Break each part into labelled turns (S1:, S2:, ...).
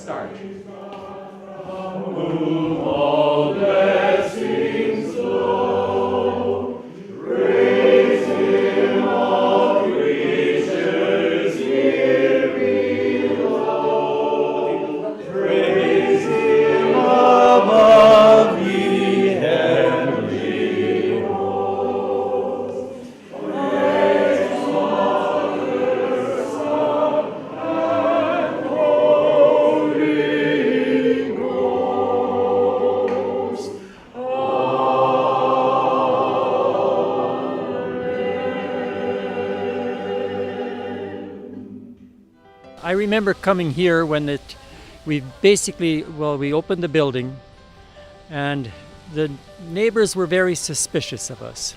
S1: start.
S2: I remember coming here when we opened the building and the neighbors were very suspicious of us.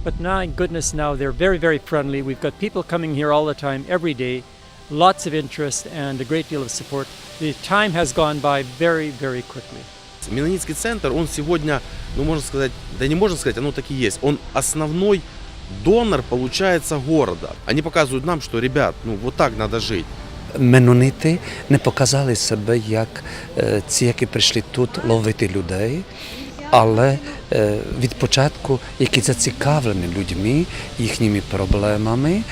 S2: But my goodness, now they're very, very friendly. We've got people coming here all the time, every day, lots of interest and a great deal of support. The time has gone by very, very quickly.
S3: Меннонитский центр, он сегодня, можно сказать, да не можно сказать, оно так и есть, он основной донор, получается, города. Они показывают нам, что, ребят, вот так надо жить.
S4: Менонити не показали себе як ці, які прийшли тут ловити людей, але від початку, які зацікавлені людьми, їхніми проблемами,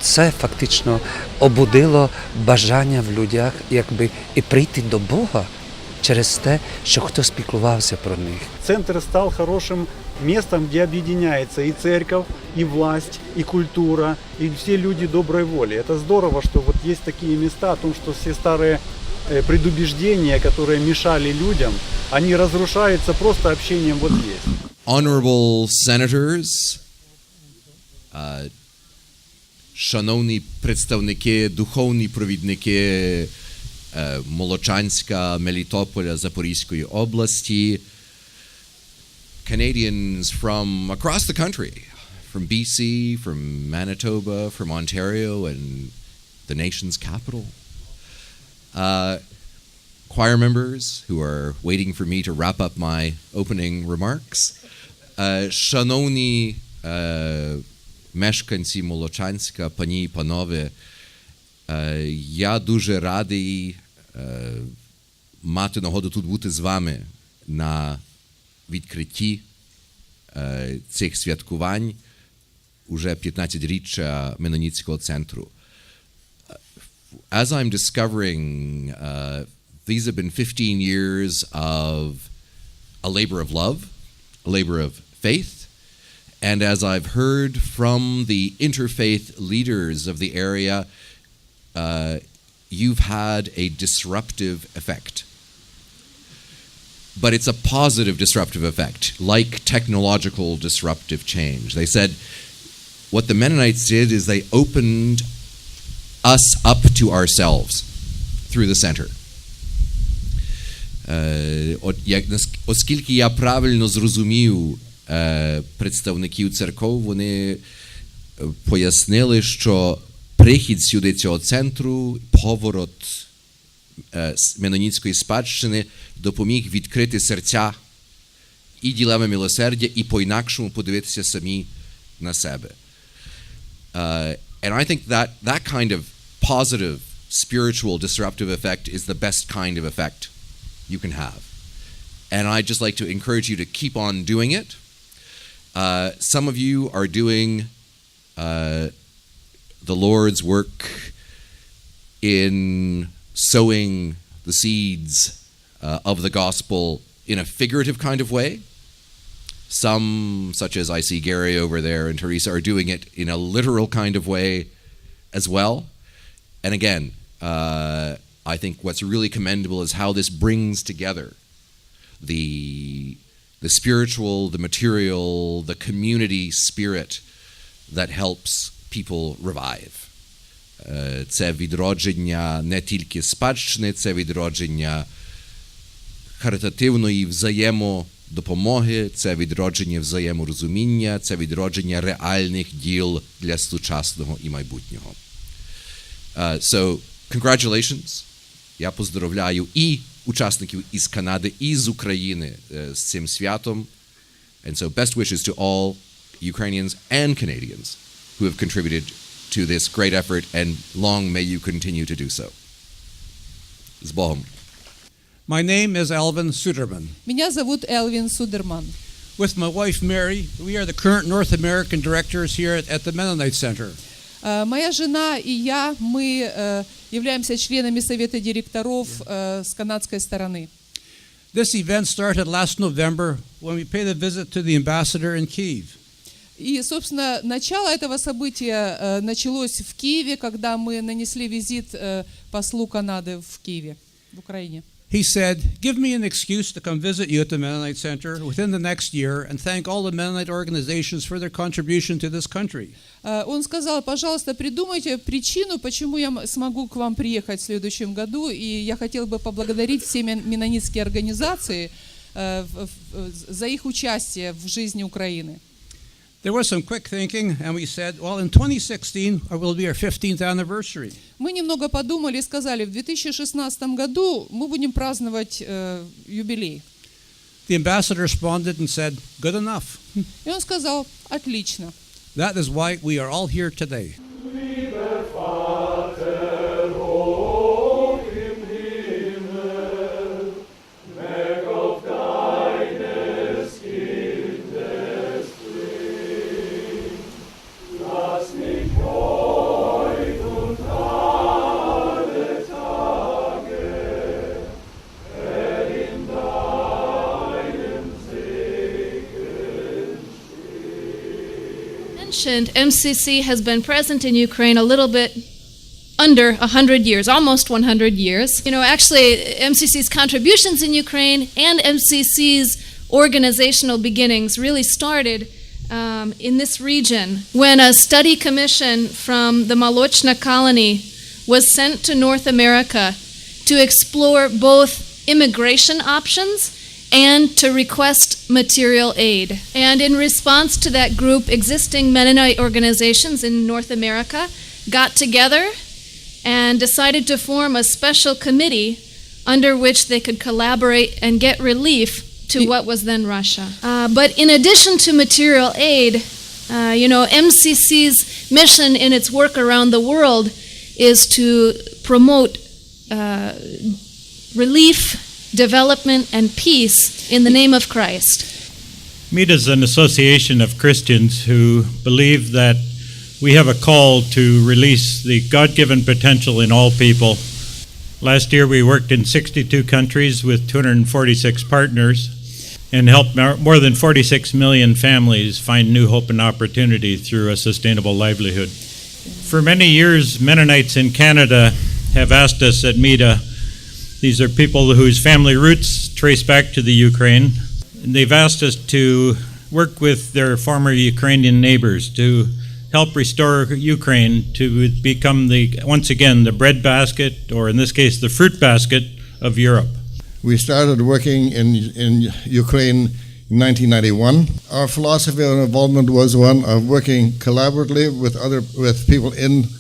S4: це фактично обудило бажання в людях і прийти до Бога через те, що хтось піклувався про них.
S5: Центр стал хорошим местом, где объединяется и церковь, и власть, и культура, и все люди доброй воли. Это здорово, что вот есть такие места, о том, что все старые предубеждения, которые мешали людям, они разрушаются просто общением вот здесь.
S6: Honorable senators, шановні представники, духовні провідники Молочанська, Мелітополя, Запорізької області, Canadians from across the country, from BC, from Manitoba, from Ontario, and the nation's capital. Choir members who are waiting for me to wrap up my opening remarks. Шановні мешканці Молочанська, пані і панове, я дуже радий мати нагоду тут бути з вами на відкритті цих святкувань уже 15-річчя Менонітського центру. As I'm discovering, these have been 15 years of a labor of love, a labor of faith, and as I've heard from the interfaith leaders of the area, you've had a disruptive effect. But it's a positive disruptive effect, like technological disruptive change. They said what the Mennonites did is they opened us up to ourselves through the center. Оскільки я правильно зрозумів представників церков, вони пояснили, що прихід сюди цього центру, поворот менонітської спадщини допоміг відкрити серця і ділами милосердя, і по-інакшому подивитися самі на себе. And I think that kind of positive, spiritual, disruptive effect is the best kind of effect you can have. And I'd just like to encourage you to keep on doing it. Some of you are doing the Lord's work in sowing the seeds of the gospel in a figurative kind of way. Some, such as I see Gary over there and Teresa, are doing it in a literal kind of way as well. And again, I think what's really commendable is how this brings together the spiritual, the material, the community spirit that helps people revive. Це відродження не тільки спадщини, це відродження харитативної взаємодопомоги, це відродження взаєморозуміння, це відродження реальних діл для сучасного і майбутнього. So, congratulations. Я поздоровляю і учасників із Канади, і з України з цим святом. And so best wishes to all Ukrainians and Canadians who have contributed to this great effort, and long may you continue to do so. З Богом.
S1: My name is Alvin Suderman.
S7: Меня зовут Элвин Судерман.
S1: With my wife Mary, we are the current North American directors here at the Mennonite Center.
S7: Моя жена и я, мы являемся членами совета директоров с канадской стороны.
S1: This event started last November when we paid a visit to the ambassador in Kyiv.
S7: И, собственно, начало этого события началось в Киеве, когда мы нанесли визит послу Канады в Киеве, в Украине.
S1: He said, "Give me an excuse to come visit you at the Mennonite Center within the next year and thank all the Mennonite organizations for their contribution to this country."
S7: Он сказал: пожалуйста, придумайте причину, почему я смогу к вам приехать в следующем году, и я хотел бы поблагодарить все меннонитские организации за их участие в жизни Украины.
S1: There was some quick thinking, and we said, well, in 2016 will be our 15th anniversary.
S7: Мы немного подумали и сказали: в 2016 году мы будем праздновать юбилей.
S1: The ambassador responded and said, "Good enough."
S7: И он сказал: отлично.
S1: That is why we are all here today.
S8: MCC has been present in Ukraine a little bit under 100 years, almost 100 years. You know, actually, MCC's contributions in Ukraine and MCC's organizational beginnings really started in this region when a study commission from the Molochansk colony was sent to North America to explore both immigration options and to request material aid. And in response to that group, existing Mennonite organizations in North America got together and decided to form a special committee under which they could collaborate and get relief to what was then Russia. But in addition to material aid, MCC's mission in its work around the world is to promote relief, development, and peace in the name of Christ.
S9: MEET is an association of Christians who believe that we have a call to release the God-given potential in all people. Last year we worked in 62 countries with 246 partners and helped more than 46 million families find new hope and opportunity through a sustainable livelihood. For many years, Mennonites in Canada have asked us at MEET. These are people whose family roots trace back to the Ukraine. They've asked us to work with their former Ukrainian neighbors to help restore Ukraine to become once again the breadbasket, or in this case the fruit basket, of Europe.
S10: We started working in Ukraine in 1991. Our philosophy of involvement was one of working collaboratively with people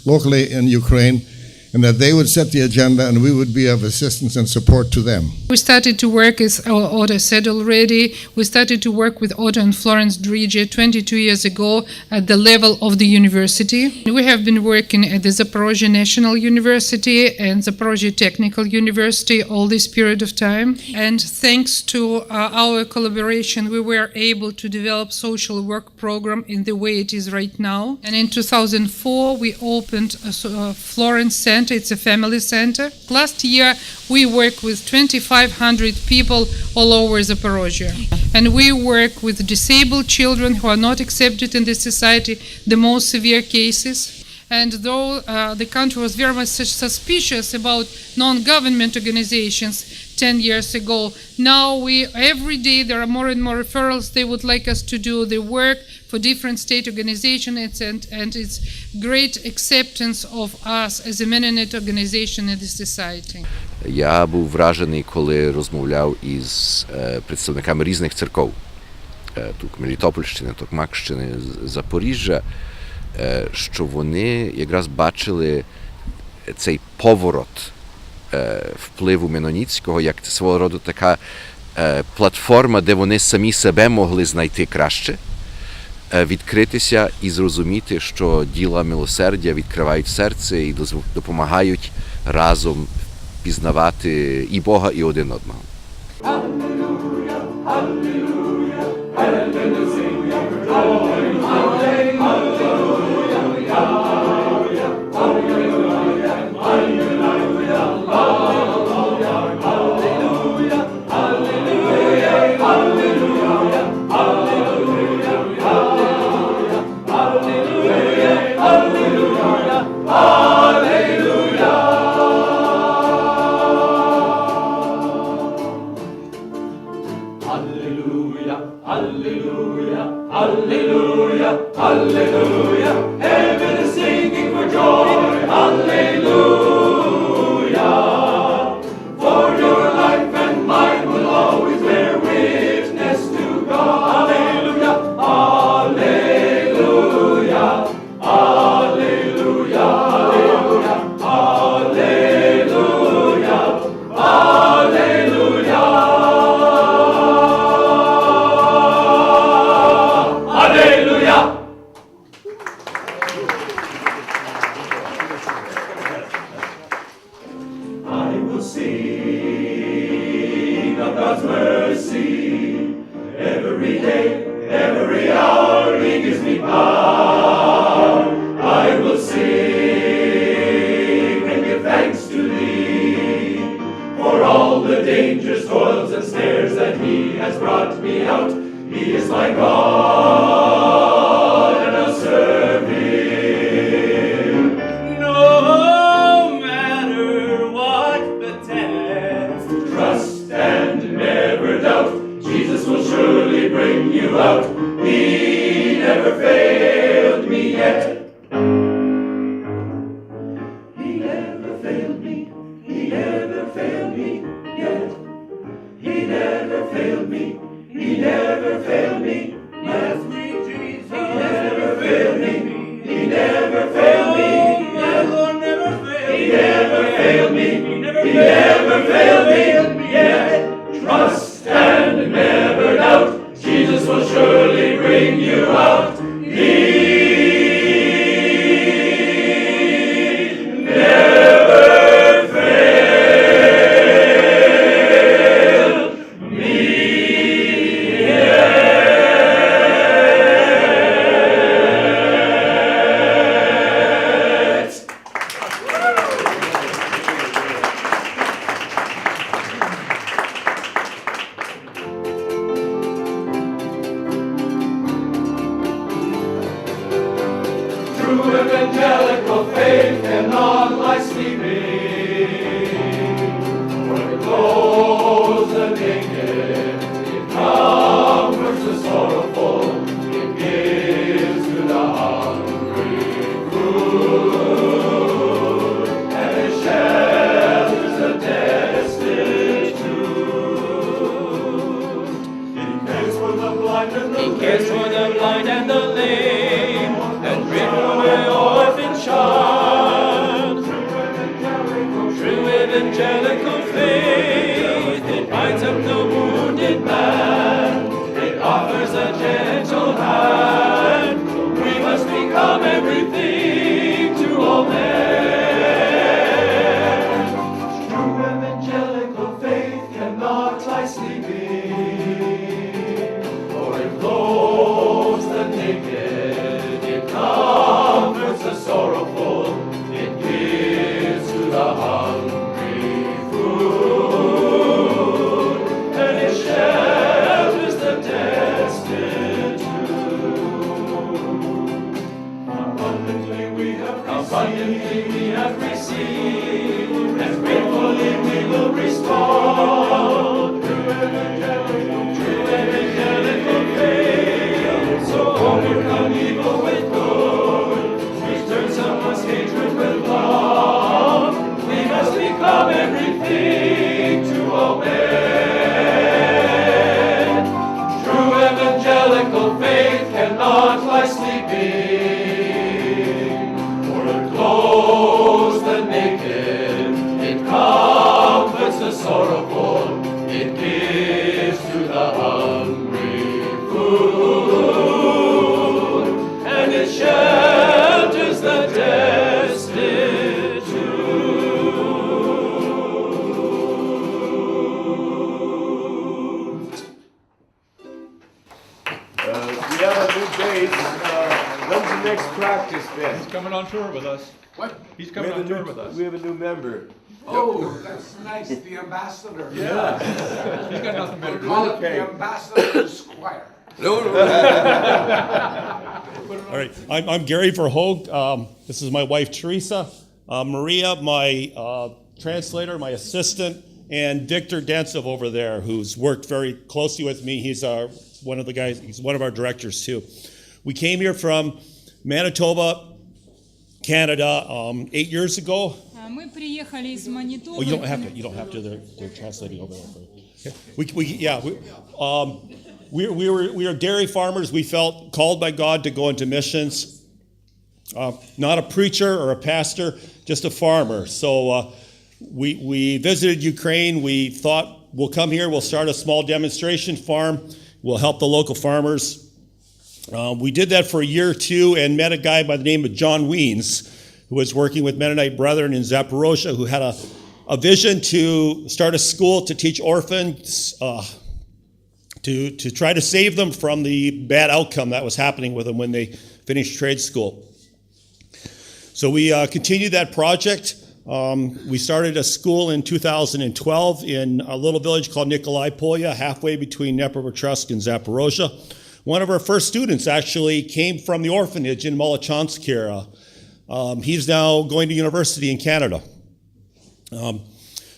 S10: locally in Ukraine, and that they would set the agenda and we would be of assistance and support to them.
S11: We started to work, as Oda said already, we started to work with Oda and Florence Drige 22 years ago at the level of the university. We have been working at the Zaporozhye National University and Zaporozhye Technical University all this period of time. And thanks to our collaboration, we were able to develop social work program in the way it is right now. And in 2004, we opened a Florence Center. It's a family center. Last year, we worked with 2,500 people all over Zaporozhye. And we work with disabled children who are not accepted in the society, the most severe cases. And though the country was very much suspicious about non-government organizations 10 years ago, now every day there are more and more referrals. They would like us to do the work for different state organizations, and it's great acceptance of us as a Mennonite organization in the society.
S6: Я був вражений, коли розмовляв із представниками різних церков, тут Мелітопольщини, Токмакщини, Запоріжжя, що вони якраз бачили цей поворот впливу меноніцького як свого роду така платформа, де вони самі себе могли знайти краще, відкритися і зрозуміти, що діла милосердя відкривають серце і допомагають разом пізнавати і Бога, і один одного.
S12: Sorrowful, it gives to the hungry food. practice bit.
S13: He's coming on tour with us.
S1: What?
S13: He's coming on tour with us.
S12: We have a new member.
S1: Oh, that's nice. The ambassador.
S13: Yeah. He's got nothing better to
S1: Call
S13: do.
S1: it the ambassador Squire.
S12: No.
S14: All right, I'm Gary Verhoog. This is my wife Teresa, Maria, my translator, my assistant, and Victor Densov over there, who's worked very closely with me. He's one of the guys. He's one of our directors too. We came here from Manitoba, Canada, 8 years ago.
S15: Мы приехали из Манитобы.
S14: Oh, you don't have to. They're translating over there. We are dairy farmers. We felt called by God to go into missions. Not a preacher or a pastor, just a farmer. So we visited Ukraine. We thought we'll come here. We'll start a small demonstration farm. We'll help the local farmers. We did that for a year or two and met a guy by the name of John Weens, who was working with Mennonite Brethren in Zaporozhye, who had a vision to start a school to teach orphans, to try to save them from the bad outcome that was happening with them when they finished trade school. So we continued that project. We started a school in 2012 in a little village called Nikolai Polya, halfway between Dnipropetrovsk and Zaporozhye. One of our first students actually came from the orphanage in Molochansk here. He's now going to university in Canada.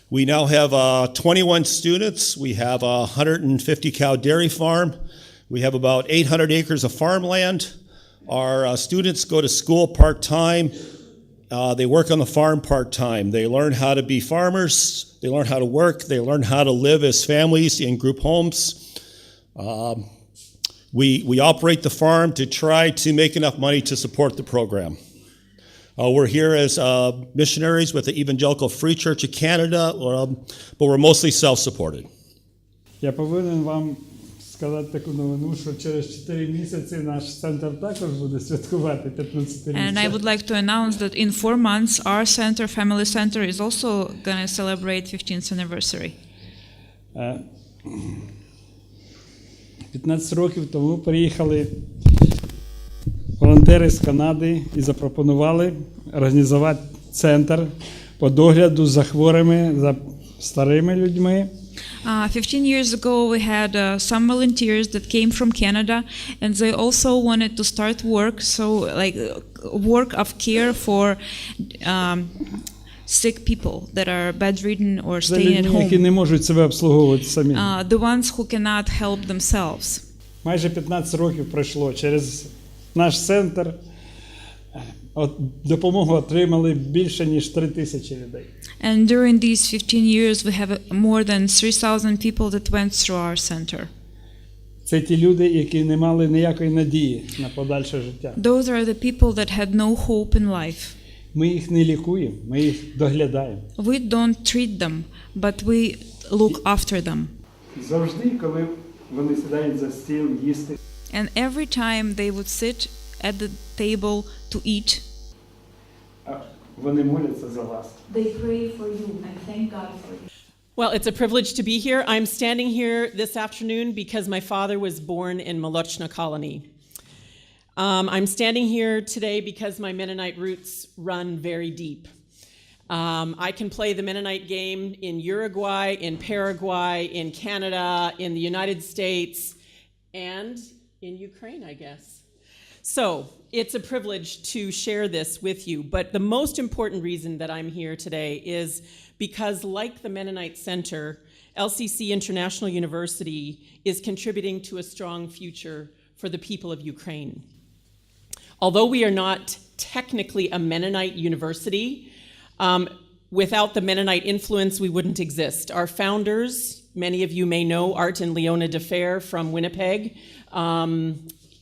S14: We now have 21 students. We have a 150 cow dairy farm. We have about 800 acres of farmland. Our students go to school part-time. They work on the farm part-time. They learn how to be farmers. They learn how to work. They learn how to live as families in group homes. We operate the farm to try to make enough money to support the program. We're here as missionaries with the Evangelical Free Church of Canada, but we're mostly self-supported.
S5: Я повинен вам сказати таку новину, що через 4 місяці наш центр також буде святкувати 15-річчя.
S15: And I would like to announce that in 4 months our center, Family Center, is also going to celebrate 15th anniversary.
S5: 15 років тому приїхали волонтери з Канади і запропонували організувати центр по догляду за хворими, за старими людьми.
S15: 15 years ago we had some volunteers that came from Canada, and they also wanted to start work, work of care for sick people that are bedridden or staying at home.
S5: Які не можуть себе обслуговувати самі.
S15: The ones who cannot help themselves.
S5: Майже 15 років пройшло. Через наш центр допомогу отримали більше ніж 3,000 людей.
S15: And during these 15 years we have more than 3,000 people that went through our center.
S5: Це ті люди, які не мали ніякої надії на подальше життя.
S15: Those are the people that had no hope in life.
S5: Ми їх не лікуємо, ми їх доглядаємо.
S15: We don't treat them, but we look after them.
S5: Завжди, коли вони сідають за стіл їсти.
S15: And every time they would sit at the table to eat,
S5: вони моляться за вас.
S15: They pray for you and thank God for you.
S16: Well, it's a privilege to be here. I'm standing here this afternoon because my father was born in Molochansk colony. I'm standing here today because my Mennonite roots run very deep. I can play the Mennonite game in Uruguay, in Paraguay, in Canada, in the United States, and in Ukraine, I guess. So it's a privilege to share this with you. But the most important reason that I'm here today is because, like the Mennonite Center, LCC International University is contributing to a strong future for the people of Ukraine. Although we are not technically a Mennonite university, without the Mennonite influence, we wouldn't exist. Our founders, many of you may know Art and Leona DeFer from Winnipeg.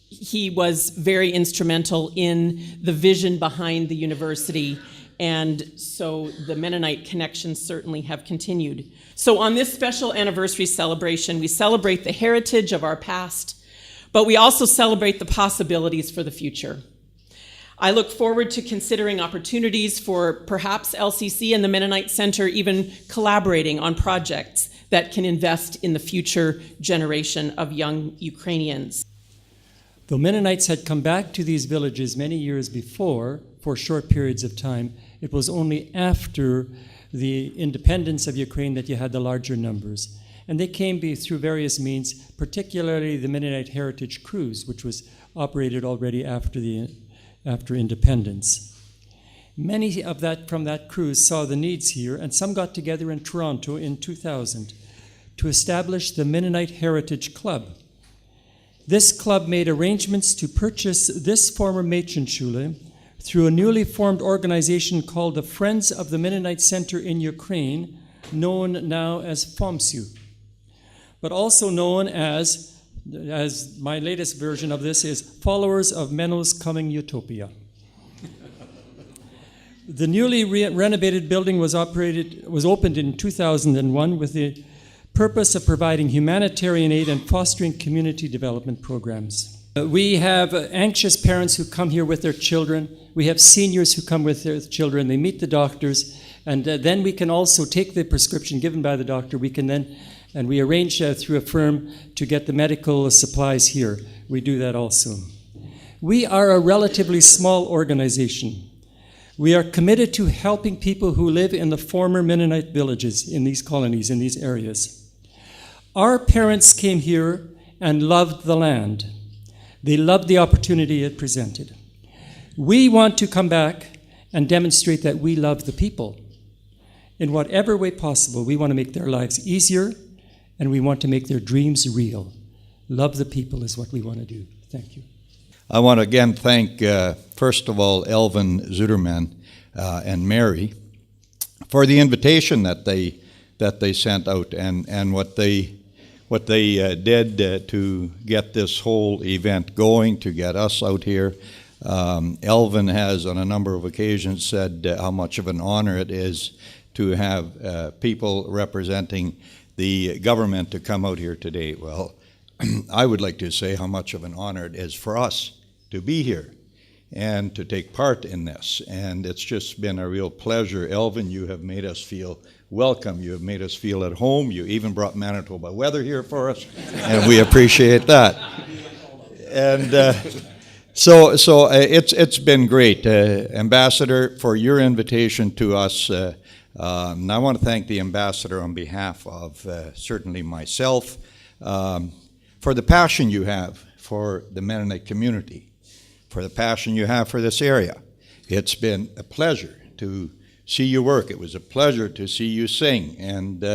S16: He was very instrumental in the vision behind the university, and so the Mennonite connections certainly have continued. So on this special anniversary celebration, we celebrate the heritage of our past, but we also celebrate the possibilities for the future. I look forward to considering opportunities for perhaps LCC and the Mennonite Center even collaborating on projects that can invest in the future generation of young Ukrainians.
S2: Though Mennonites had come back to these villages many years before for short periods of time, it was only after the independence of Ukraine that you had the larger numbers. And they came through various means, particularly the Mennonite Heritage Cruise, which was operated already after independence. Many of from that cruise saw the needs here, and some got together in Toronto in 2000 to establish the Mennonite Heritage Club. This club made arrangements to purchase this former Mädchenschule through a newly formed organization called the Friends of the Mennonite Center in Ukraine, known now as FOMSU, but also known as my latest version of this is Followers of Menno's Coming Utopia. The newly renovated building was opened in 2001 with the purpose of providing humanitarian aid and fostering community development programs. We have anxious parents who come here with their children. We have seniors who come with their children. They meet the doctors, and then we can also take the prescription given by the doctor. We can then, and we arrange through a firm to get the medical supplies here. We do that also. We are a relatively small organization. We are committed to helping people who live in the former Mennonite villages in these colonies, in these areas. Our parents came here and loved the land. They loved the opportunity it presented. We want to come back and demonstrate that we love the people. In whatever way possible, we want to make their lives easier, and we want to make their dreams real. Love the people is what we want to do. Thank you.
S12: I want to again thank, first of all, Elvin Zuderman and Mary for the invitation that they sent out and what they did to get this whole event going, to get us out here. Elvin has, on a number of occasions, said how much of an honor it is to have people representing the government to come out here today. Well, I would like to say how much of an honor it is for us to be here and to take part in this. And it's just been a real pleasure. Elvin, you have made us feel welcome. You have made us feel at home. You even brought Manitoba weather here for us, and we appreciate that. And so it's been great. Ambassador, for your invitation to us, and I want to thank the ambassador on behalf of certainly myself for the passion you have for the Mennonite community, for the passion you have for this area. It's been a pleasure to see you work. It was a pleasure to see you sing, and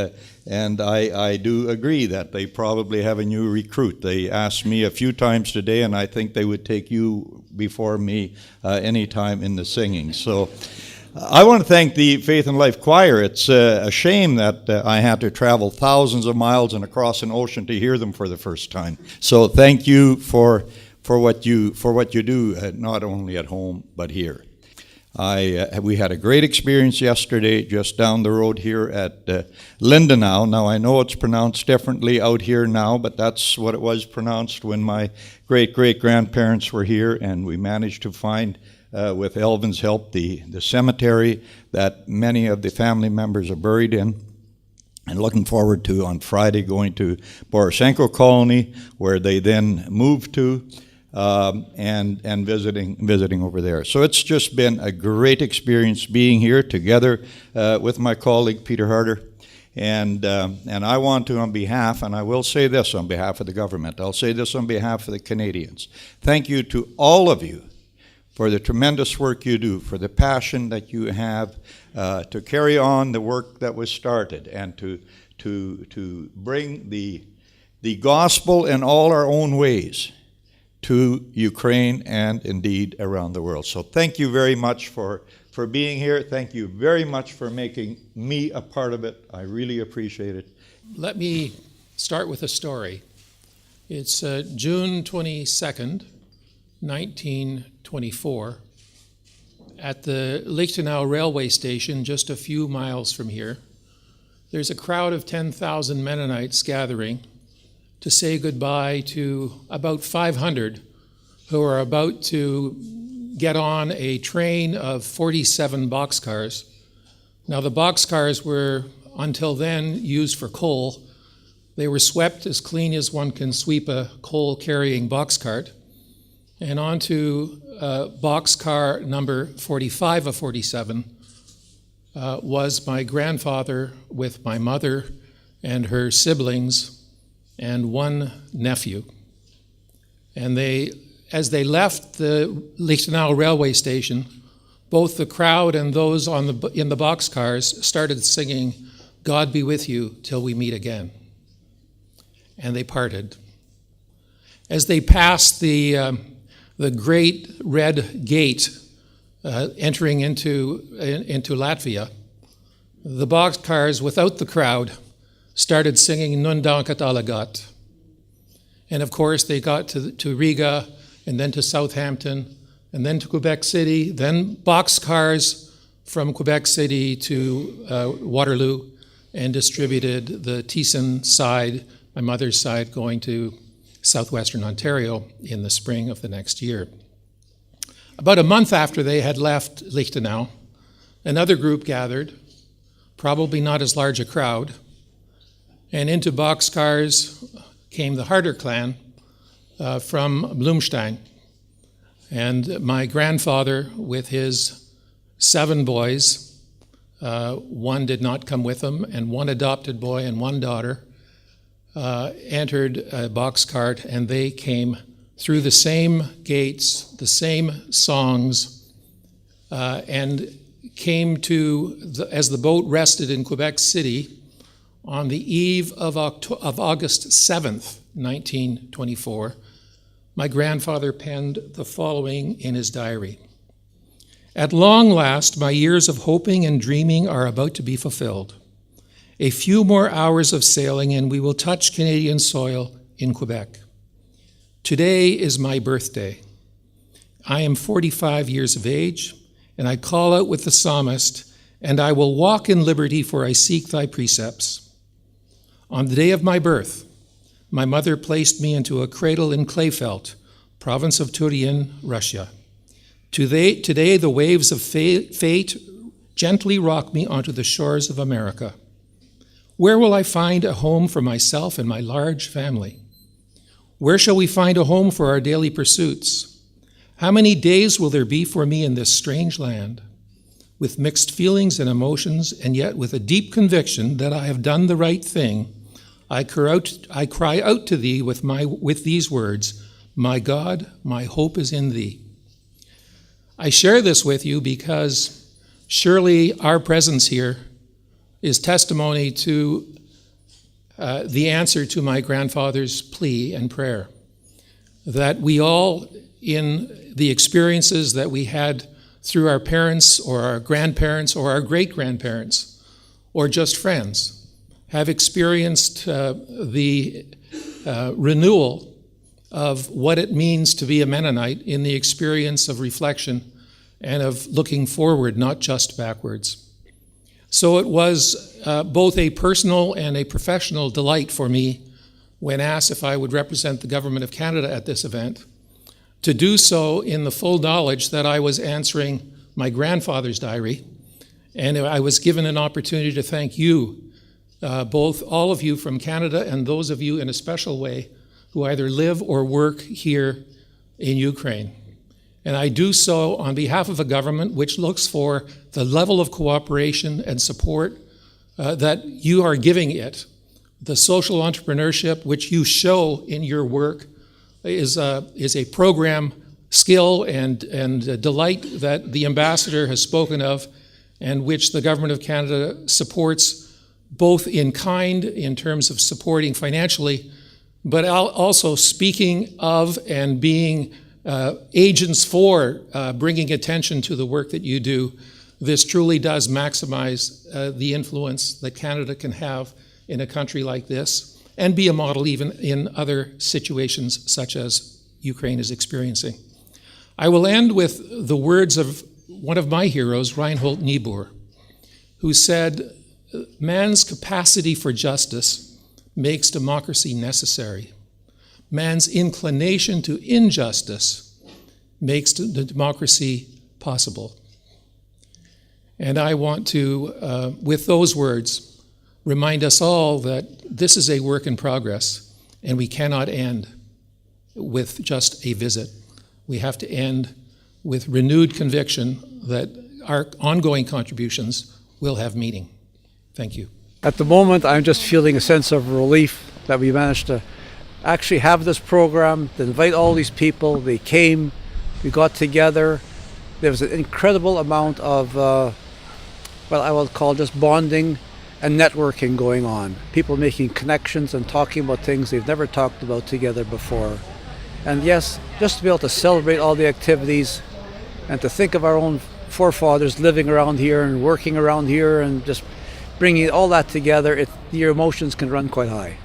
S12: I do agree that they probably have a new recruit. They asked me a few times today, and I think they would take you before me any time in the singing. So I want to thank the Faith and Life Choir. It's a shame that I had to travel thousands of miles and across an ocean to hear them for the first time. So thank you for what you do, not only at home but here. We had a great experience yesterday just down the road here at Lindenau. Now I know it's pronounced differently out here now, but that's what it was pronounced when my great-great-grandparents were here, and we managed to find, with Elvin's help, the cemetery that many of the family members are buried in. And looking forward to, on Friday, going to Boroshenko Colony, where they then moved to, and visiting over there. So it's just been a great experience being here together with my colleague Peter Harder. And I want to, on behalf, and I will say this on behalf of the government, I'll say this on behalf of the Canadians, thank you to all of you for the tremendous work you do, for the passion that you have to carry on the work that was started, and to bring the gospel in all our own ways to Ukraine and indeed around the world. So thank you very much for being here. Thank you very much for making me a part of it. I really appreciate it.
S17: Let me start with a story. It's June 22nd, 1924, at the Lichtenau railway station, just a few miles from here. There's a crowd of 10,000 Mennonites gathering to say goodbye to about 500 who are about to get on a train of 47 boxcars. Now, the boxcars were, until then, used for coal. They were swept as clean as one can sweep a coal-carrying box cart. and onto boxcar number 45 of 47 was my grandfather with my mother and her siblings and one nephew. And as they left the Lichtenau railway station, both the crowd and those in the boxcars started singing, "God be with you till we meet again." And they parted. As they passed the great red gate entering into Latvia, the boxcars without the crowd started singing "Nun danket alle Gott." And of course, they got to Riga, and then to Southampton, and then to Quebec City, then boxcars from Quebec City to Waterloo, and distributed the Thiessen side, my mother's side, going to southwestern Ontario in the spring of the next year. About a month after they had left Lichtenau, another group gathered, probably not as large a crowd, and into boxcars came the Harder clan from Blumstein. And my grandfather, with his 7 boys, one did not come with him, and one adopted boy and one daughter, entered a boxcart, and they came through the same gates, the same songs, and came to, as the boat rested in Quebec City on the eve of August 7th, 1924, my grandfather penned the following in his diary. "At long last, my years of hoping and dreaming are about to be fulfilled. A few more hours of sailing and we will touch Canadian soil in Quebec. Today is my birthday. I am 45 years of age, and I call out with the psalmist, and I will walk in liberty, for I seek thy precepts. On the day of my birth, my mother placed me into a cradle in Krefeld, province of Turien, Russia. Today the waves of fate gently rock me onto the shores of America. Where will I find a home for myself and my large family? Where shall we find a home for our daily pursuits? How many days will there be for me in this strange land? With mixed feelings and emotions, and yet with a deep conviction that I have done the right thing, I cry out to thee with these words, my God, my hope is in thee." I share this with you because surely our presence here is testimony to the answer to my grandfather's plea and prayer, that we all, in the experiences that we had through our parents or our grandparents or our great-grandparents or just friends, have experienced the renewal of what it means to be a Mennonite in the experience of reflection and of looking forward, not just backwards. So it was both a personal and a professional delight for me when asked if I would represent the Government of Canada at this event, to do so in the full knowledge that I was answering my grandfather's diary, and I was given an opportunity to thank you, both all of you from Canada and those of you in a special way who either live or work here in Ukraine. And I do so on behalf of a government which looks for the level of cooperation and support that you are giving it. The social entrepreneurship which you show in your work is a program skill and delight that the ambassador has spoken of, and which the Government of Canada supports both in kind in terms of supporting financially, but also speaking of and being agents for bringing attention to the work that you do. This truly does maximize the influence that Canada can have in a country like this, and be a model even in other situations such as Ukraine is experiencing. I will end with the words of one of my heroes, Reinhold Niebuhr, who said, "Man's capacity for justice makes democracy necessary. Man's inclination to injustice makes the democracy possible." And I want to, with those words, remind us all that this is a work in progress, and we cannot end with just a visit, we have to end with renewed conviction that our ongoing contributions will have meaning. Thank you.
S18: At the moment, I'm just feeling a sense of relief that we managed to actually have this program, to invite all these people. They came, we got together. There was an incredible amount of, I will call just bonding and networking going on. People making connections and talking about things they've never talked about together before. And yes, just to be able to celebrate all the activities and to think of our own forefathers living around here and working around here and just bringing all that together, your emotions can run quite high.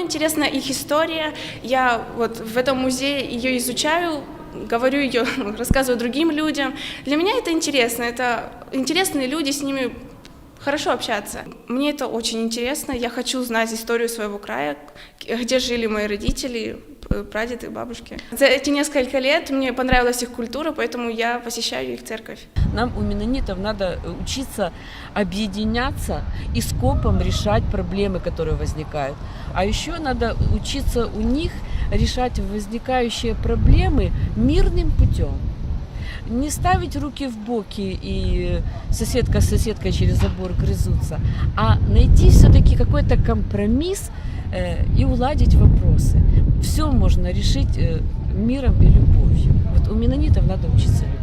S19: Интересна их история. Я вот в этом музее ее изучаю, говорю ее, рассказываю другим людям. Для меня это интересно. Это интересные люди, с ними хорошо общаться. Мне это очень интересно. Я хочу знать историю своего края, где жили мои родители, прадеды, бабушки. За эти несколько лет мне понравилась их культура, поэтому я посещаю их церковь.
S20: Нам у меннонитов надо учиться объединяться и скопом решать проблемы, которые возникают. А еще надо учиться у них решать возникающие проблемы мирным путем. Не ставить руки в боки и соседка с соседкой через забор грызутся, а найти все-таки какой-то компромисс и уладить вопросы. Все можно решить миром и любовью. Вот у меннонитов надо учиться любить.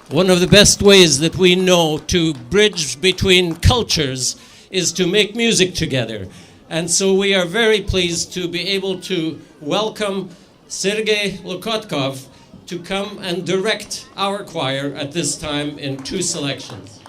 S21: One of the best ways that we know to bridge between cultures is to make music together. And so we are very pleased to be able to welcome Sergei Lokotkov to come and direct our choir at this time in 2 selections.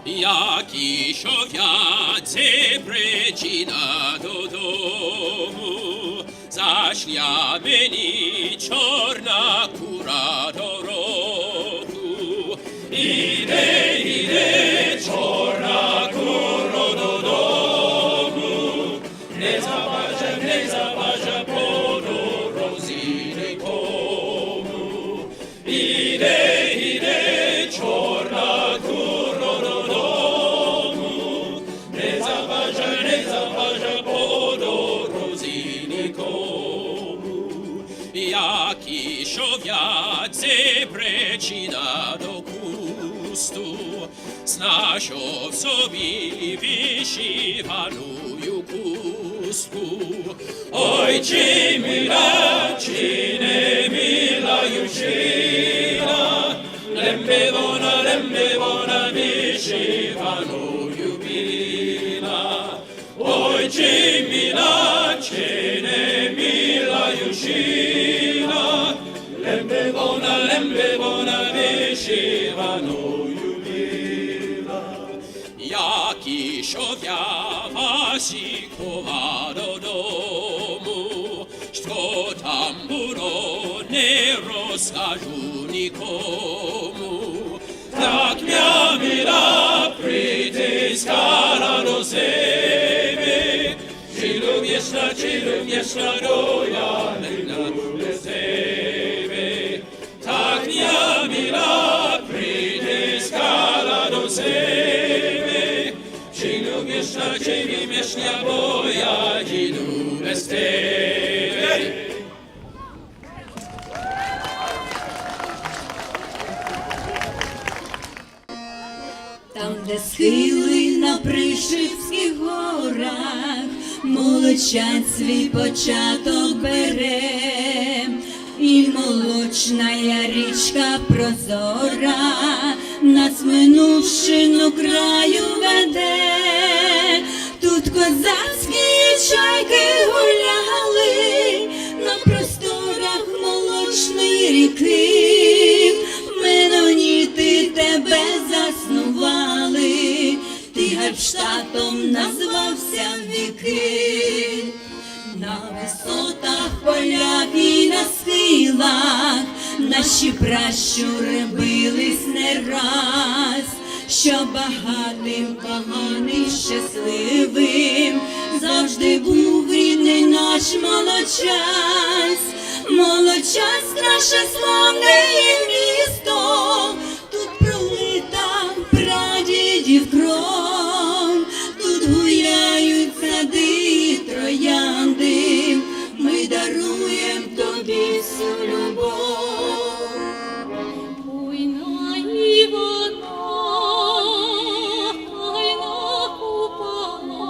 S3: Як ішов я, це причина додому, зашля мені чорна кура дорогу. Іде, чорна кура додому, не заважа по дорозі нікому. Іде, чорна кура додому, не заважа по дорозі нікому. Як ішов я, це причина до кусту, знайшов собі вишиваною хустку. Ой, чи мила, чи не мила дівчина, лембе вона вишиваною біла. Ой, чи мила, чи не мила дівчина, лембе вона вишиваною біла. Як ішов я Васікова додому, що там було, не розкажу нікому. Так м'я мила притискала до себе, чи люб'єшна доля не без тебе. Так м'я мила притискала до себе, чи люб'єшна бо я йду без тебе.
S22: Там, де схили на Пришипських горах, Молочанськ свій початок бере, і молочна річка прозора нас минувшину краю веде. Тут козацькі чайки гуляли на просторах молочної ріки. Меноніти тебе заснували, ти Гальштатом назвався в віки. На висотах полях і на схилах наші пращури бились не раз, що багатим, поганим, щасливим завжди був рідний наш Молочанськ. Молочанськ, наше славне місто, тут пролита прадідів кров, тут гуляють сади і троянди, ми даруєм тобі всю любов. Буйна і вода, тайна купала,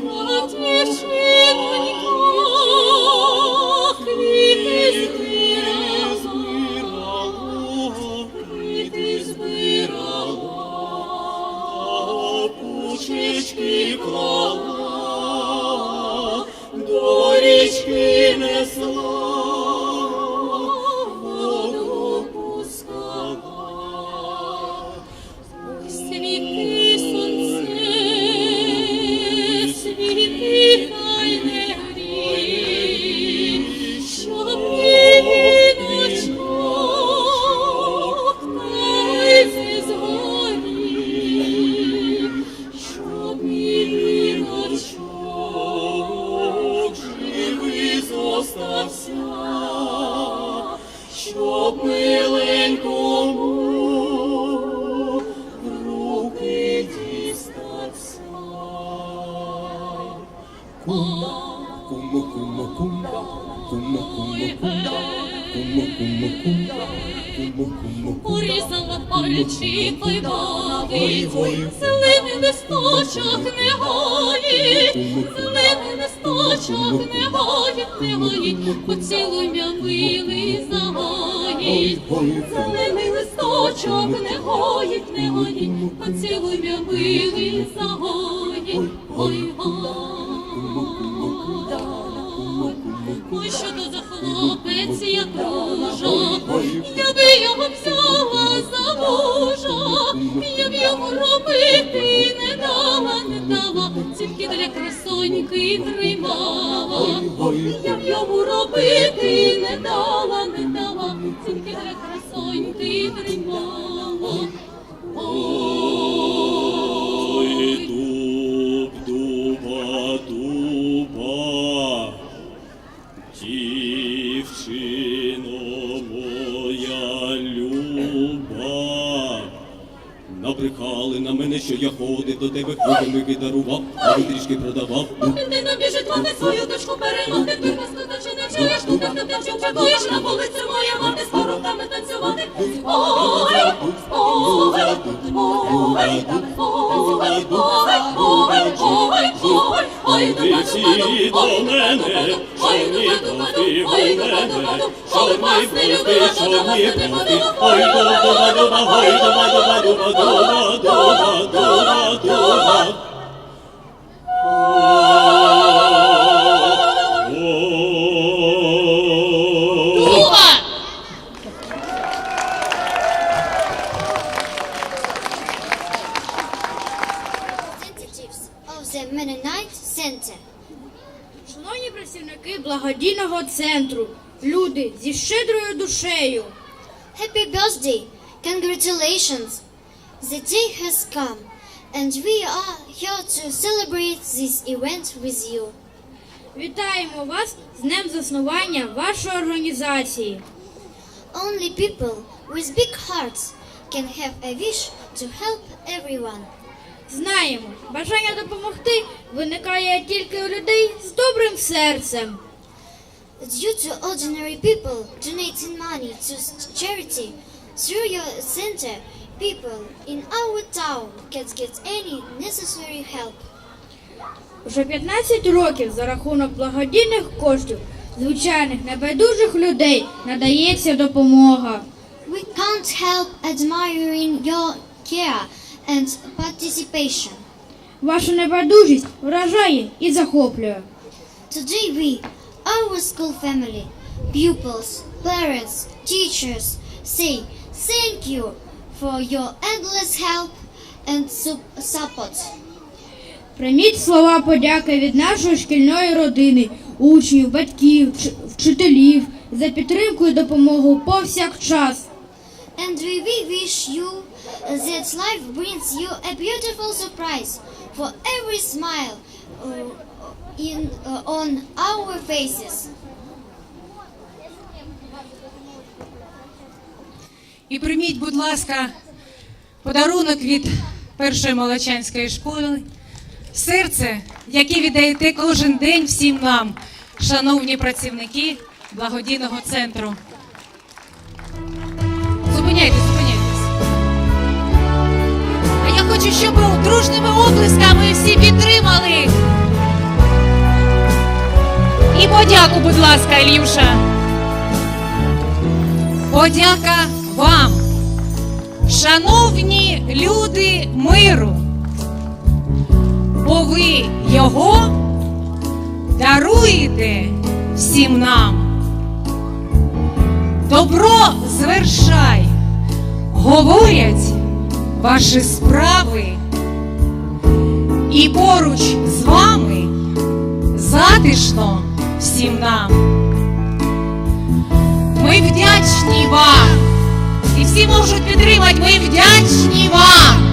S22: а дівчинонька квіти збирала, пучечки клала, до річки несла. Світи сонце, світи хай не грій, щоб віночок таїться згорів, щоб віночок живий зостався, щоб миленькому руки дістався.
S3: Кума, кума, кума, кума, кума, кума, кума, кума, кума, кума, кума, кума,
S22: Порізала пальчик бабий, зелений листочок не гоїть, зелений листочок не гоїть, не гоїть, поцілуй м'я милий загоїть. Зелений листочок не гоїть, не гоїть, поцілуй м'я милий загоїть. Ой, що то за хлопець, як ружа, я би його взяла за мужа, я б йому робити не дала, тільки для красоньки тримала. Я б йому робити не дала, тільки для красоньки тримала.
S3: Ой, дуб, дуба, дуба, дівчино моя люба, набрехали на мене, що я ходив до тебе, хлопомики дарував, а ви трішки продавав.
S22: Поки ти набіжить, мати свою дочку перемогти, ти розкота чи не вчуєш, ти не вчив, чекуєш на вулицю, моя мати з поруками танцювати. Ой, ой, ой, ой, ой, ой,
S3: Ти всі до мене, чорні боти у мене, чорні боти, чорні боти, ой, дуба, дуба, ой, дуба, дуба, дуба, дуба, дуба, дуба, дуба.
S4: Representatives of the Mennonite Center. Шановні працівники благодійного центру, люди зі щедрою душею. Happy birthday! Congratulations! The day has come, and we are here to celebrate this event with you. Вітаємо вас з днем заснування вашої організації. Only people with big hearts can have a wish to help everyone. Знаємо, бажання допомогти виникає тільки у людей з добрим серцем. Due to ordinary people donating money to charity, through your center, people in our town can get any necessary help. Уже 15 років за рахунок благодійних коштів звичайних небайдужих людей надається допомога. We can't help admiring your care and participation.
S7: Ваша небайдужість вражає і захоплює.
S4: Today we, our school family, pupils, parents, teachers, say thank you for your endless help and support.
S7: Прийміть слова подяки від нашої шкільної родини, учнів, батьків, вчителів за підтримку і допомогу повсякчас.
S4: And we wish you that life brings you a beautiful surprise for every smile on our faces.
S8: І прийміть, будь ласка, подарунок від першої Молочанської школи, серце, яке віддаєте кожен день всім нам, шановні працівники благодійного центру. Зупиняйтесь. А я хочу, щоб дружними оплесками всі підтримали. І подяку, будь ласка, Ілюша. Подяка вам, шановні люди миру, бо ви його даруєте всім нам. Добро звершай, говорять ваші справи, і поруч з вами затишно всім нам. Ми вдячні вам, і всі можуть підтримати, ми вдячні вам.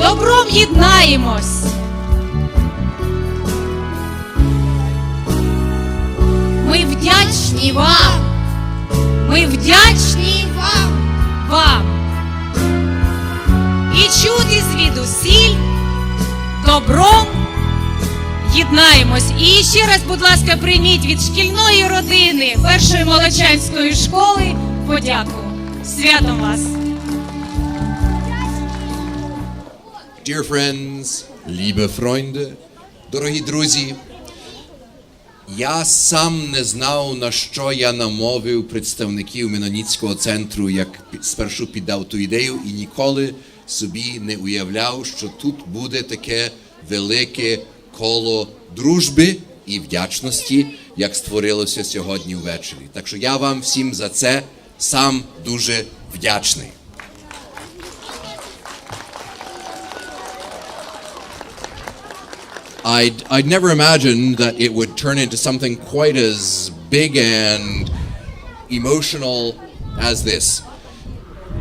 S8: Добром єднаємось. Ми вдячні вам. Ми вдячні вам. І чути звідусіль добром єднаємось. І ще раз, будь ласка, прийміть від шкільної родини першої Молочанської школи подяку. Святом вас!
S6: Dear friends, liebe Freunde, дорогі друзі, я сам не знав, на що я намовив представників Менноніцького центру, як спершу піддав ту ідею, і ніколи собі не уявляв, що тут буде таке велике коло дружби і вдячності, як створилося сьогодні ввечері. Так що я вам всім за це сам дуже вдячний. I'd never imagined that it would turn into something quite as big and emotional as this.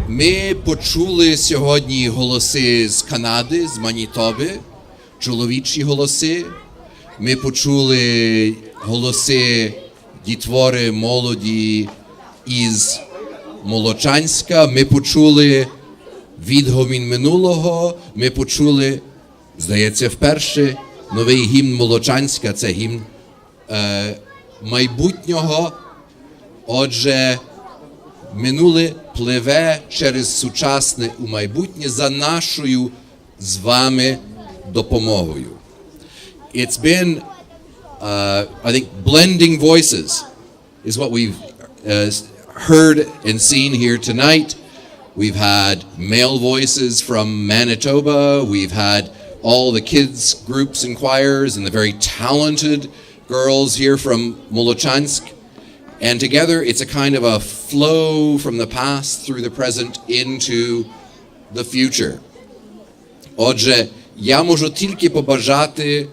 S6: Ми почули сьогодні голоси з Канади, з Манітоби, чоловічі голоси. Ми почули голоси дітвори молоді із Молочанська. Ми почули відгомін минулого. Ми почули, здається, вперше новий гімн Молочанська, це гімн майбутнього. Отже, минуле пливе через сучасне у майбутнє за нашою з вами допомогою. It's been, I think, blending voices is what we've heard and seen here tonight. We've had male voices from Manitoba. We've had all the kids groups and choirs and the very talented girls here from Molochansk. And together it's a kind of a flow from the past through the present into the future. Отже, я можу тільки побажати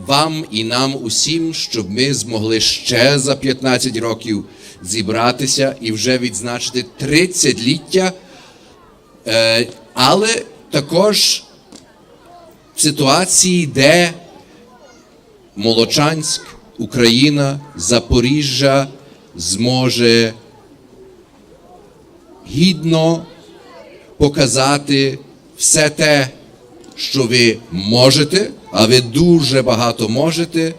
S6: вам і нам усім, щоб ми змогли ще за 15 років зібратися і вже відзначити 30-ліття, але також в ситуації, де Молочанськ, Україна, Запоріжжя зможе гідно показати все те, що ви можете, а ви дуже багато можете,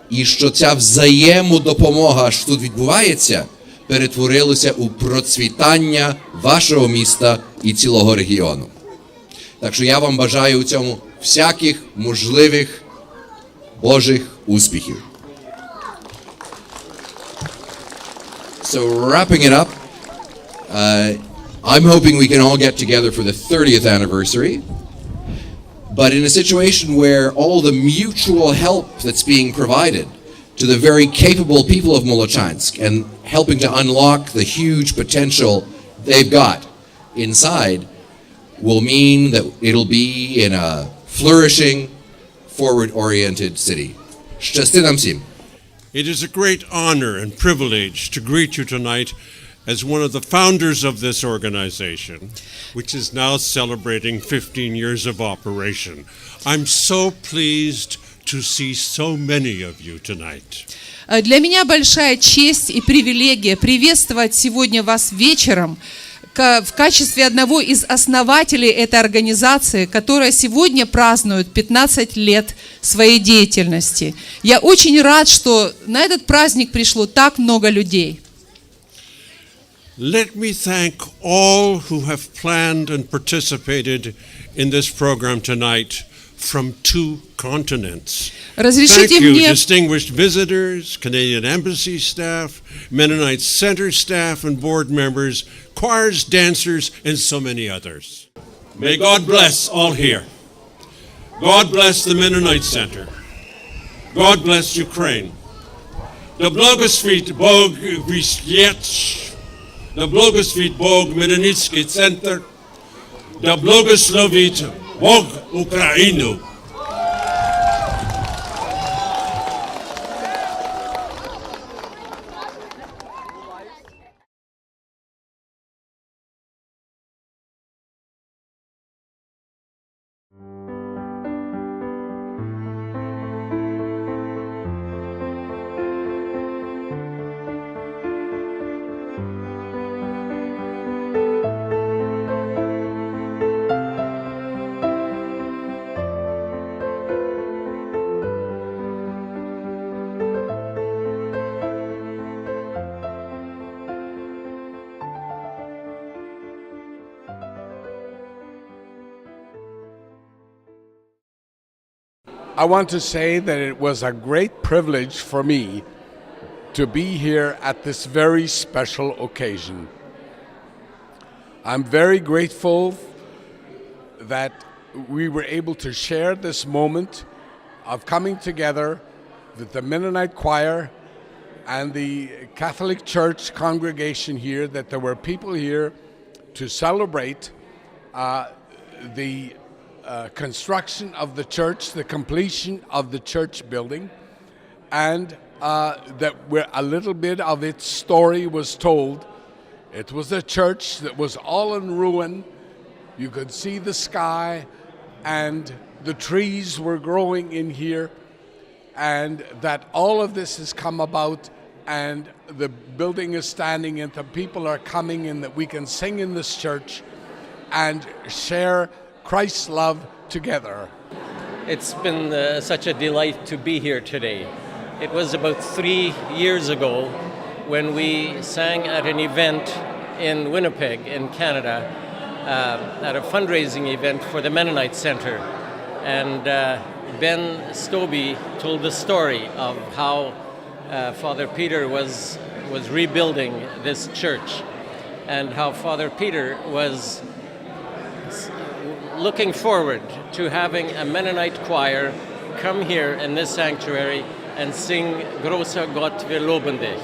S6: і що ця взаємодопомога, що тут відбувається, перетворилося у процвітання вашого міста і цілого регіону. Так що я вам бажаю у цьому всяких можливих Божих успіхів. So wrapping it up, I'm hoping we can all get together for the 30th anniversary, but in a situation where all the mutual help that's being provided to the very capable people of Molochansk and helping to unlock the huge potential they've got inside will mean that it'll be in a flourishing, forward-oriented city. Щасти нам всім.
S9: It is a great honor and privilege to greet you tonight as one of the founders of this organization, which is now celebrating 15 years of operation. I'm so pleased to see so many of you tonight.
S10: Для меня большая честь и привилегия приветствовать сегодня вас вечером в качестве одного из основателей этой организации, которая сегодня празднует 15 лет своей деятельности. Я очень рад, что на этот праздник пришло так много людей.
S9: Let me thank all who have planned and participated in this program tonight from 2 continents. Thank you, distinguished visitors, Canadian Embassy staff, Mennonite Center staff and board members, choirs, dancers, and so many others. May God bless all here. God bless the Mennonite Center. God bless Ukraine. The Blogosfeet Bog Vistyech, the Blogosfeet Bog Mennonitsky Center, the Blogoslovit Bog Ukrainu.
S23: I want to say that it was a great privilege for me to be here at this very special occasion. I'm very grateful that we were able to share this moment of coming together with the Mennonite choir and the Catholic Church congregation here, that there were people here to celebrate the construction of the church, the completion of the church building, and that where a little bit of its story was told. It was a church that was all in ruin. You could see the sky, and the trees were growing in here, and that all of this has come about, and the building is standing, and the people are coming, and that we can sing in this church and share Christ's love together.
S21: It's been such a delight to be here today. It was about 3 years ago when we sang at an event in Winnipeg, in Canada, at a fundraising event for the Mennonite Center. And Ben Stobie told the story of how Father Peter was rebuilding this church, and how Father Peter was looking forward to having a Mennonite choir come here in this sanctuary and sing Großer Gott, wir loben dich.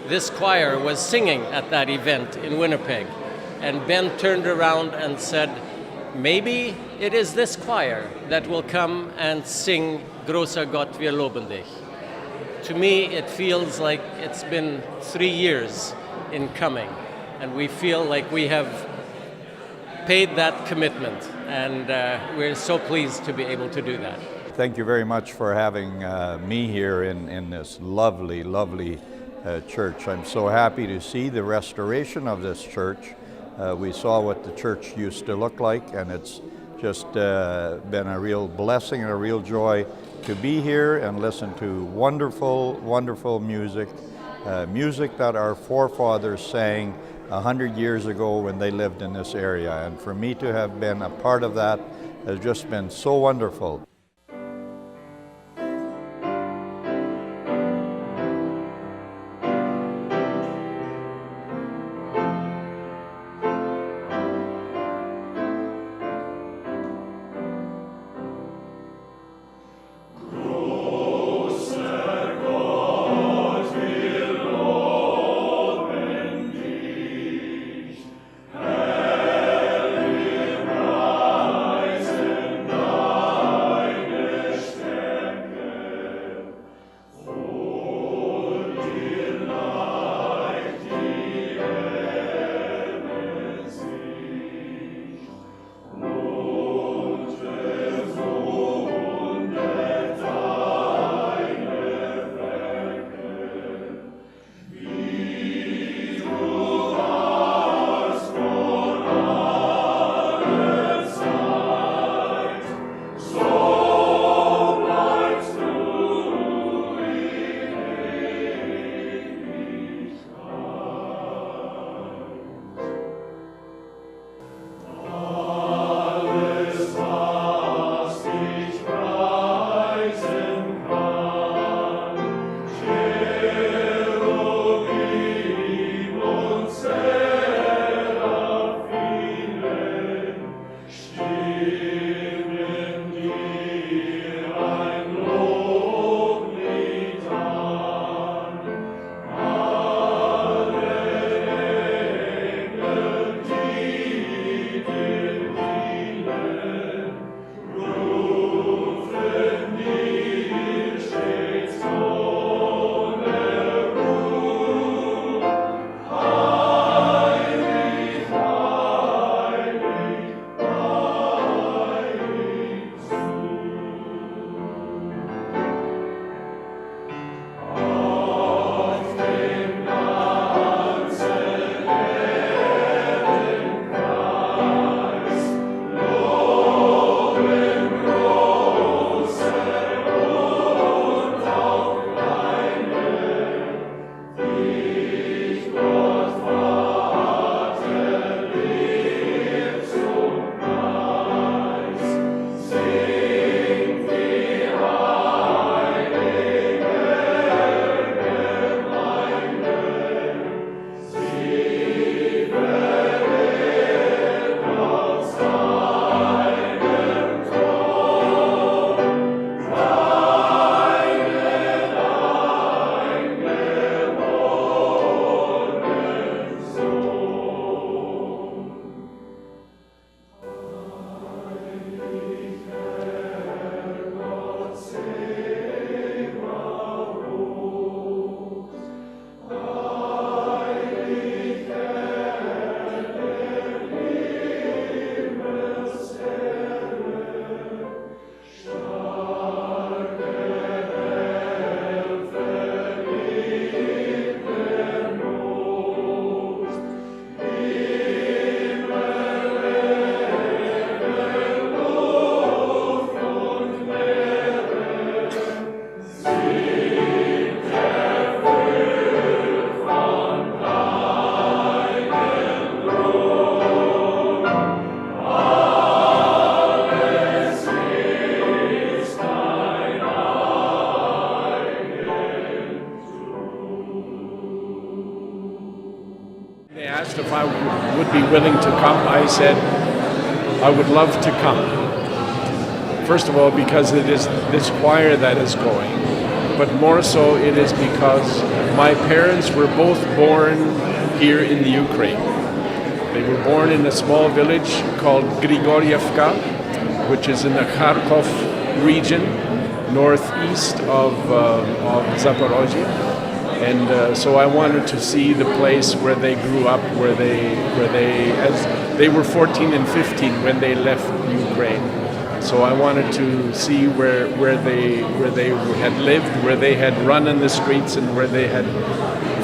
S21: This choir was singing at that event in Winnipeg, and Ben turned around and said, maybe it is this choir that will come and sing Großer Gott, wir loben dich. To me, it feels like it's been 3 years in coming, and we feel like we have paid that commitment, and we're so pleased to be able to do that.
S12: Thank you very much for having me here in this lovely, lovely church. I'm so happy to see the restoration of this church. We saw what the church used to look like, and it's just been a real blessing and a real joy to be here and listen to wonderful, wonderful music, music that our forefathers sang 100 years ago when they lived in this area. And for me to have been a part of that has just been so wonderful.
S1: asked if I would be willing to come, I said I would love to come. First of all, because it is this choir that is going, but more so it is because my parents were both born here in the Ukraine. They were born in a small village called Grigorievka, which is in the Kharkov region, northeast of Zaporozhye. And so I wanted to see the place where they grew up, where they were 14 and 15 when they left Ukraine. So I wanted to see where they had lived, where they had run in the streets, and where they had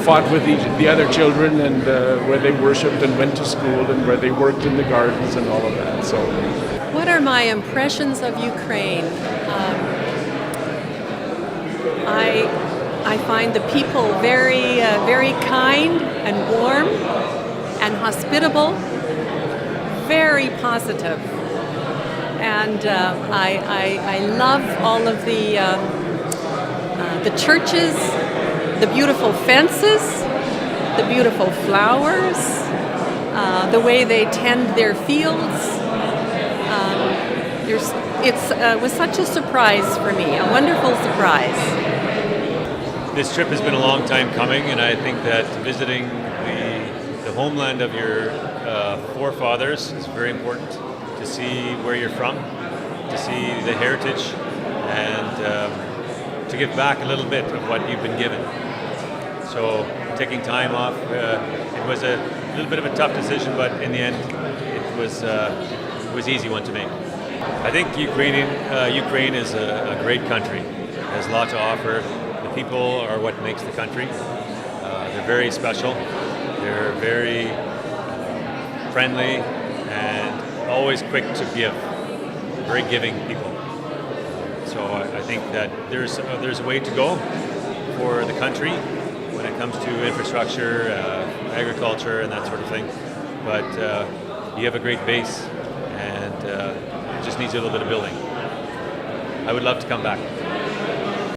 S1: fought with the other children, and where they worshipped and went to school, and where they worked in the gardens and all of that. So,
S11: what are my impressions of Ukraine? I find the people very, very kind and warm and hospitable, very positive. And I love all of the churches, the beautiful fences, the beautiful flowers, the way they tend their fields. It was such a surprise for me, a wonderful surprise.
S13: This trip has been a long time coming, and I think that visiting the homeland of your forefathers is very important, to see where you're from, to see the heritage, and to give back a little bit of what you've been given. So taking time off, it was a little bit of a tough decision, but in the end it was an easy one to make. I think Ukraine is a great country. It has a lot to offer. The people are what makes the country. They're very special. They're very friendly and always quick to give. Very giving people. So I think that there's a way to go for the country when it comes to infrastructure, agriculture, and that sort of thing. But you have a great base, and it just needs a little bit of building. I would love to come back.